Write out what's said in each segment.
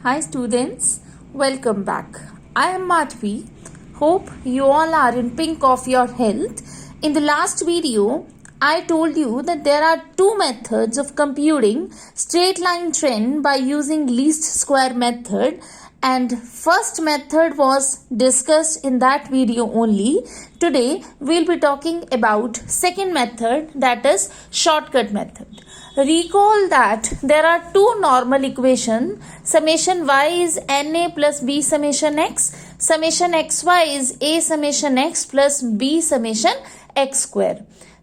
Hi students, welcome back. I am Madhvi. Hope you all are in pink of your health. In the last video, I told you that there are two methods of computing straight line trend by using least square method, and first method was discussed in that video only. Today we'll be talking about second method, that is shortcut method. Recall that there are two normal equations. Summation y is na plus b summation x. Summation xy is a summation x plus b summation x square.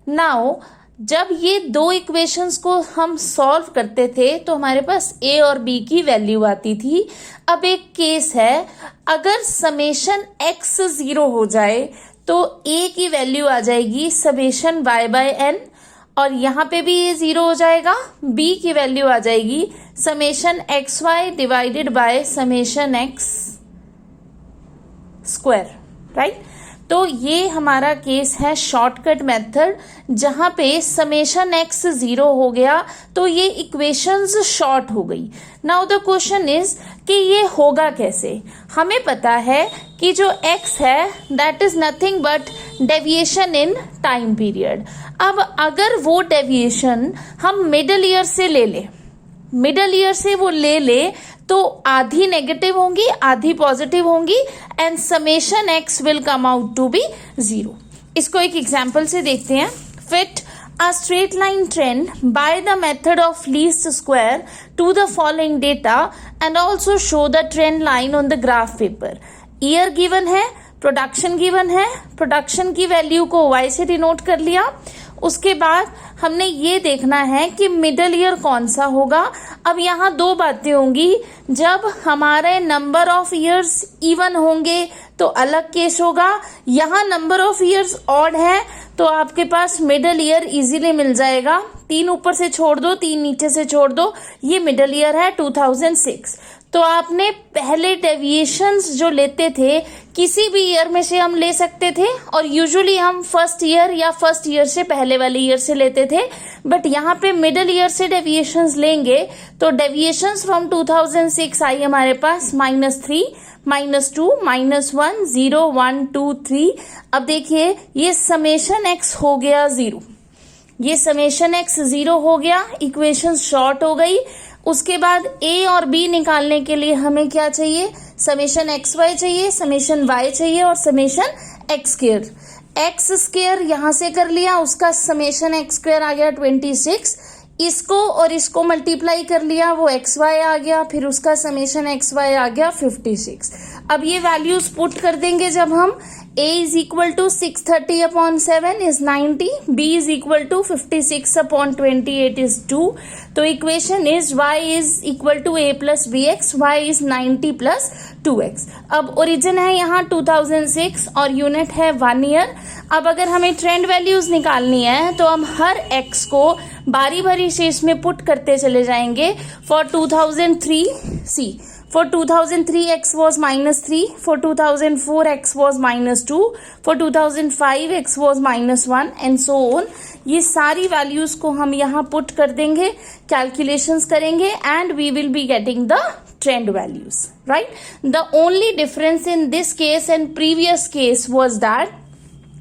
Now जब ये दो equations को हम solve करते थे तो हमारे पास a और b की वैल्यू आती थी. अब एक केस है, अगर समेशन x 0 हो जाए तो a की वैल्यू आ जाएगी समेशन y बाय n, और यहाँ पे भी ये 0 हो जाएगा. b की वैल्यू आ जाएगी summation X Y divided by summation X square, right. तो ये हमारा केस है शॉर्टकट मेथड, जहां पे समेशन एक्स 0 हो गया तो ये इक्वेशंस शॉर्ट हो गई. नाउ द क्वेश्चन इज कि ये होगा कैसे. हमें पता है कि जो x है that is nothing but deviation in time period. अब अगर वो डेविएशन हम मिडल ईयर से ले ले, मिडल ईयर से वो ले तो आधी नेगेटिव होंगी आधी पॉजिटिव होंगी and summation X will come out to be 0. इसको एक एग्जांपल से देखते हैं. फिट a straight line trend by the method of least square to the following data and also show the trend line on the graph paper. Year given है, production given है, production की value को y से denote कर लिया. उसके बाद हमने ये देखना है कि मिडल ईयर कौन सा होगा. अब यहाँ दो बातें होंगी. जब हमारे नंबर ऑफ ईयर्स इवन होंगे तो अलग केस होगा. यहाँ नंबर ऑफ ईयर्स ऑड है तो आपके पास मिडल ईयर इजीली मिल जाएगा. 3 ऊपर से छोड़ दो, 3 नीचे से छोड़ दो, ये मिडल ईयर है 2006. तो आपने पहले डेविएशंस जो लेते थे किसी भी ईयर में से हम ले सकते थे, और यूजुअली हम फर्स्ट ईयर या फर्स्ट ईयर से पहले वाले ईयर से लेते थे. बट यहाँ पे मिडल ईयर से डेविएशंस लेंगे तो डेविएशंस फ्रॉम 2006 आई हमारे पास -3, -2, -1, 0, 1, 2, 3. अब देखिए ये समेशन एक्स हो गया 0, ये समेशन एक्स 0 हो गया, इक्वेशन शॉर्ट हो गई. उसके बाद a और b निकालने के लिए हमें क्या चाहिए, समेशन एक्स वाई चाहिए, समेशन y चाहिए और summation X square. X square यहां से कर लिया, उसका समेशन एक्स स्क्वायर आ गया 26. इसको और इसको मल्टीप्लाई कर लिया, वो एक्स वाई आ गया, फिर उसका समेशन एक्स वाई आ गया 56. अब ये वैल्यूज पुट कर देंगे जब हम. a is equal to 630 upon 7 is 90, b is equal to 56 upon 28 is 2. तो equation is y is equal to a plus bx, y is 90 plus 2x. अब ओरिजिन है यहाँ 2006 और यूनिट है 1 ईयर. अब अगर हमें ट्रेंड वैल्यूज निकालनी है तो हम हर x को बारी बारी से इसमें पुट करते चले जाएंगे. For 2003 C, for 2003 x was -3, for 2004 x was -2, for 2005 x was -1 and so on. ये सारी वैल्यूज को हम यहाँ पुट कर देंगे, कैलकुलेशंस करेंगे and we will be getting the trend values, right? The only difference in this case and previous case was that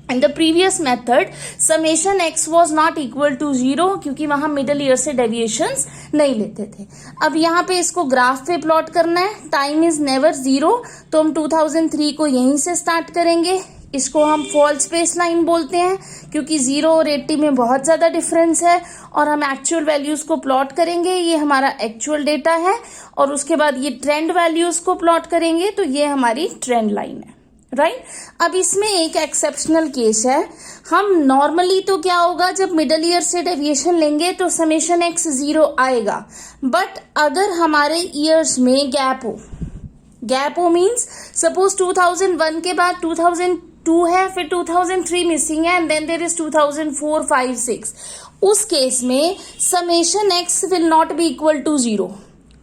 in the previous method summation x was not equal to 0 क्योंकि वहां middle ear से deviations नहीं लेते थे. अब यहाँ पे इसको ग्राफ पे प्लॉट करना है. टाइम इज नेवर 0 तो हम 2003 को यहीं से स्टार्ट करेंगे. इसको हम फॉल्स बेस लाइन बोलते हैं क्योंकि 0 और 80 में बहुत ज्यादा डिफरेंस है, और हम एक्चुअल वैल्यूज को प्लॉट करेंगे. ये हमारा एक्चुअल डेटा है, और उसके बाद ये ट्रेंड वैल्यूज को प्लॉट करेंगे तो ये हमारी ट्रेंड लाइन है, राइट. अब इसमें एक एक्सेप्शनल केस है. हम नॉर्मली तो क्या होगा, जब मिडल ईयर से डेविएशन लेंगे तो समेशन एक्स 0 आएगा. बट अगर हमारे ईयर्स में गैप हो मीन्स सपोज 2001 के बाद 2002 है, फिर 2003 मिसिंग है एंड देन देयर इज 2004, 5, 6. उस केस में summation X will not be equal to 0.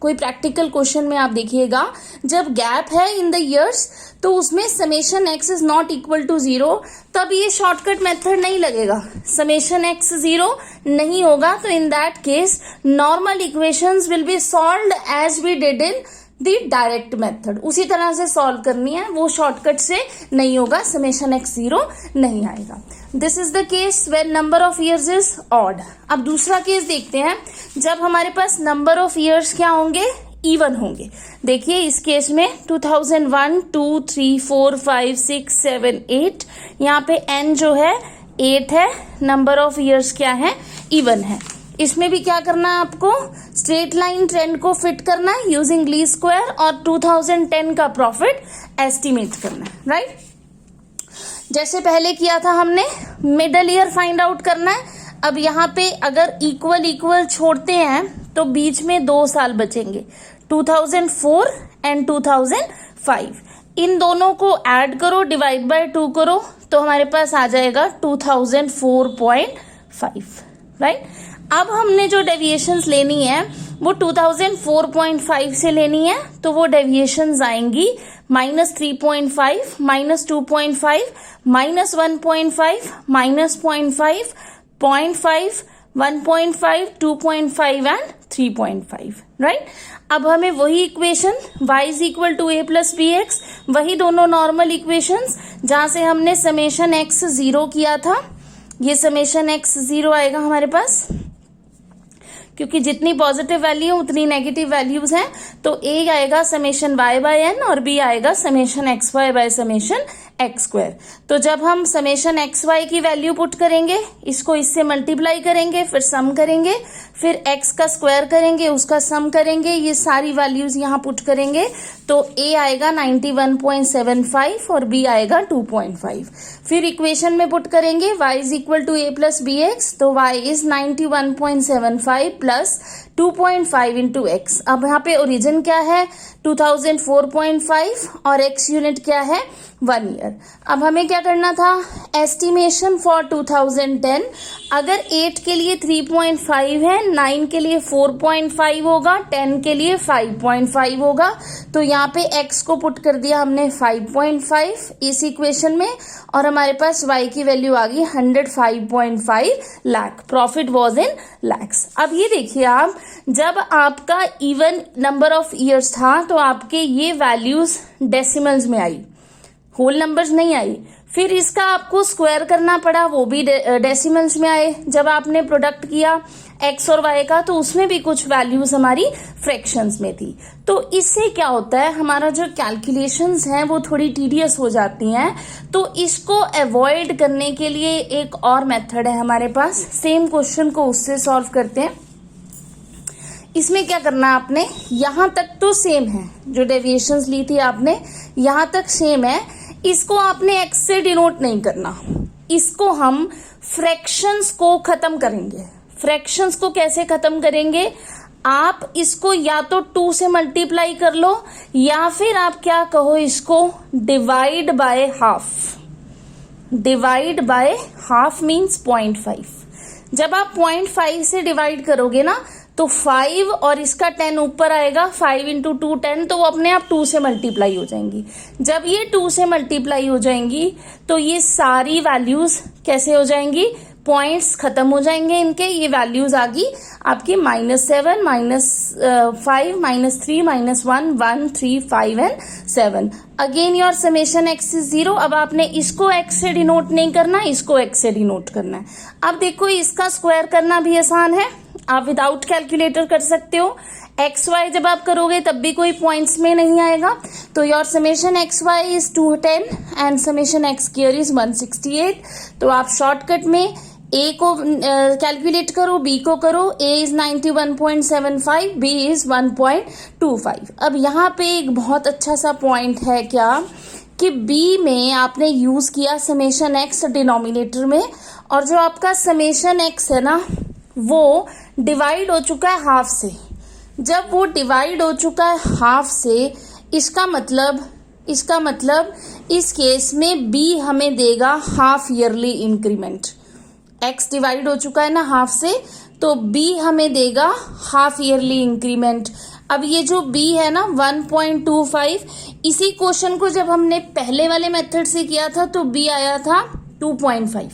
कोई प्रैक्टिकल क्वेश्चन में आप देखिएगा जब गैप है इन द इयर्स तो उसमें summation X is not equal to 0, तब ये शॉर्टकट मेथड नहीं लगेगा. समेशन एक्स 0 नहीं होगा तो in that case normal equations will be solved as we did in the direct method, उसी तरह से सॉल्व करनी है, वो शॉर्टकट से नहीं होगा, समेशन एक्स 0 नहीं आएगा। This is the case when number of years is odd. अब दूसरा केस देखते हैं, जब हमारे पास नंबर ऑफ इयर्स क्या होंगे, इवन होंगे। देखिए इस केस में 2001, 2, 3, 4, 5, 6, 7, 8, यहाँ पे n जो है 8 है, नंबर ऑफ इयर्स क्या है, इवन है। इसमें भी क्या करना है आपको, स्ट्रेट लाइन ट्रेंड को फिट करना है यूजिंग लीस्ट स्क्वायर और 2010 का प्रॉफिट एस्टिमेट करना है, राइट। जैसे पहले किया था हमने, मिडल ईयर फाइंड आउट करना है। अब यहाँ पे अगर इक्वल इक्वल छोड़ते हैं तो बीच में 2 साल बचेंगे, 2004 एंड 2005। इन दोनों को ऐड करो, डिवाइड बाय 2 करो, तो हमारे पास आ जाएगा 2004.5, राइट। अब हमने जो डेविएशंस लेनी है वो 2004.5 से लेनी है, तो वो डेविएशंस आएंगी -3.5, -2.5, -1.5, -0.5, 0.5, 1.5, 2.5 एंड 3.5, राइट। अब हमें वही equation y is equal to a plus B X, वही दोनों नॉर्मल इक्वेशंस जहां से हमने समेशन x 0 किया था, ये समेशन x 0 आएगा हमारे पास, क्योंकि जितनी पॉजिटिव वैल्यू उतनी नेगेटिव वैल्यूज हैं, तो a आएगा समेशन y बाय n और b आएगा summation X Y by summation X square. तो जब हम समेशन एक्स वाई की वैल्यू पुट करेंगे, इसको इससे मल्टीप्लाई करेंगे, फिर सम करेंगे, फिर x का स्क्वायर करेंगे, उसका सम करेंगे, ये सारी वैल्यूज यहाँ पुट करेंगे, तो a आएगा 91.75 और b आएगा 2.5। फिर इक्वेशन में पुट करेंगे y is equal to a plus B X, तो y is 91.75 plus 2.5 into X. अब यहाँ पे ओरिजिन क्या है 2004.5 और x यूनिट क्या है 1 ईयर। अब हमें क्या करना था, एस्टिमेशन फॉर 2010, अगर 8 के लिए 3.5 है, 9 के लिए 4.5 होगा, 10 के लिए 5.5 होगा, तो यहाँ पे x को पुट कर दिया हमने 5.5 इस इक्वेशन में, और हमारे पास y की वैल्यू आ गई 105.5 lakh. Profit was in lakhs. अब ये देखिए आप, जब आपका इवन नंबर ऑफ ईयर्स था तो आपके ये वैल्यूज डेसिमल्स में आई, होल नंबर्स नहीं आई। फिर इसका आपको स्क्वायर करना पड़ा, वो भी डेसिमल्स में आए। जब आपने प्रोडक्ट किया x और y का, तो उसमें भी कुछ वैल्यूज हमारी फ्रैक्शंस में थी। तो इससे क्या होता है, हमारा जो कैलकुलेशंस हैं वो थोड़ी टीडियस हो जाती हैं। तो इसको अवॉइड करने के लिए एक और मेथड है हमारे पास, सेम क्वेश्चन को उससे सॉल्व करते हैं। इसमें क्या करना है आपने, यहां तक तो सेम है, जो डेविएशंस ली थी आपने यहां तक सेम है, इसको आपने x से डिनोट नहीं करना, इसको हम फ्रैक्शंस को खत्म करेंगे। फ्रैक्शंस को कैसे खत्म करेंगे, आप इसको या तो 2 से मल्टीप्लाई कर लो, या फिर आप क्या कहो, इसको divide by half. Divide by half means 0.5। जब आप 0.5 से डिवाइड करोगे ना, तो 5 और इसका 10 ऊपर आएगा, 5 इंटू 2 10, तो वो अपने आप 2 से मल्टीप्लाई हो जाएंगी। जब ये 2 से मल्टीप्लाई हो जाएंगी तो ये सारी वैल्यूज कैसे हो जाएंगी, पॉइंट्स खत्म हो जाएंगे इनके। ये वैल्यूज आ गई आपकी -7, -5, -3, -1, 1, 3, 5 and 7। Again your summation x is 0। अब आपने इसको x से डिनोट नहीं करना, इसको x से डिनोट करना है। अब देखो इसका स्क्वायर करना भी आसान है, आप विदाउट कैलकुलेटर कर सकते हो। एक्स वाई जब आप करोगे तब भी कोई पॉइंट्स में नहीं आएगा, तो your summation X Y is 210 and summation X square is 168। तो आप शॉर्टकट में a को कैलकुलेट करो, b को करो। a is 91.75, b is 1.25। अब यहाँ पे एक बहुत अच्छा सा पॉइंट है क्या, कि b में आपने यूज किया समेशन x डिनोमिनेटर में, और जो आपका समेशन x है ना, वो डिवाइड हो चुका है हाफ से। जब वो डिवाइड हो चुका है हाफ से, इसका मतलब इस केस में b हमें देगा half yearly increment. x divide हो चुका है ना हाफ से, तो b हमें देगा हाफ ईयरली इंक्रीमेंट। अब ये जो b है ना 1.25, इसी क्वेश्चन को जब हमने पहले वाले मेथड से किया था तो b आया था 2.5।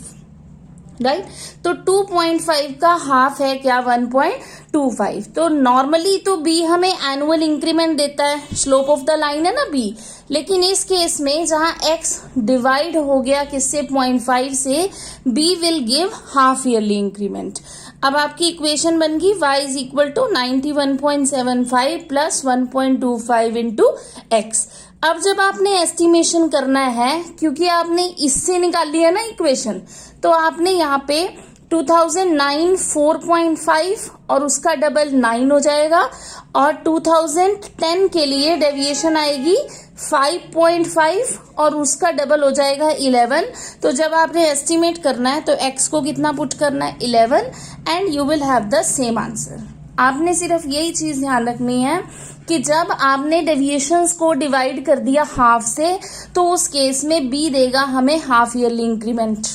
राइट। तो 2.5 का हाफ है क्या 1.25। तो नॉर्मली तो बी हमें एनुअल इंक्रीमेंट देता है, स्लोप ऑफ द लाइन है ना बी, लेकिन इस केस में जहां x डिवाइड हो गया किससे 0.5 से, b will give half yearly increment. अब आपकी इक्वेशन बन गई y is equal to 91.75 plus 1.25 into X. अब जब आपने एस्टिमेशन करना है, क्योंकि आपने इससे निकाल लिया ना इक्वेशन, तो आपने यहाँ पे 2009 4.5 और उसका डबल 9 हो जाएगा, और 2010 के लिए डेविएशन आएगी 5.5 और उसका डबल हो जाएगा 11। तो जब आपने एस्टिमेट करना है तो x को कितना पुट करना है 11 and you will have the same answer. आपने सिर्फ यही चीज ध्यान रखनी है कि जब आपने डेविएशंस को डिवाइड कर दिया हाफ से, तो उस केस में b देगा हमें half yearly increment,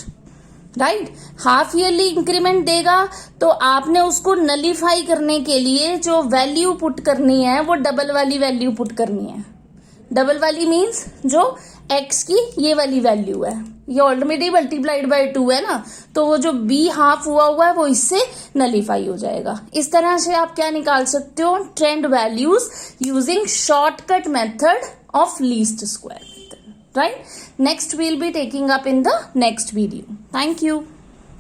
right. Half yearly increment देगा तो आपने उसको नलीफाई करने के लिए जो वैल्यू पुट करनी है वो डबल वाली वैल्यू पुट करनी है। डबल वाली मीन्स जो x की ये वाली वैल्यू है, ये ऑलरेडी मल्टीप्लाइड बाय 2 है ना, तो वो जो b हाफ हुआ है वो इससे नलीफाई हो जाएगा। इस तरह से आप क्या निकाल सकते हो, trend values using shortcut method of least square method, right. Next we'll be taking up in the next video. Thank you.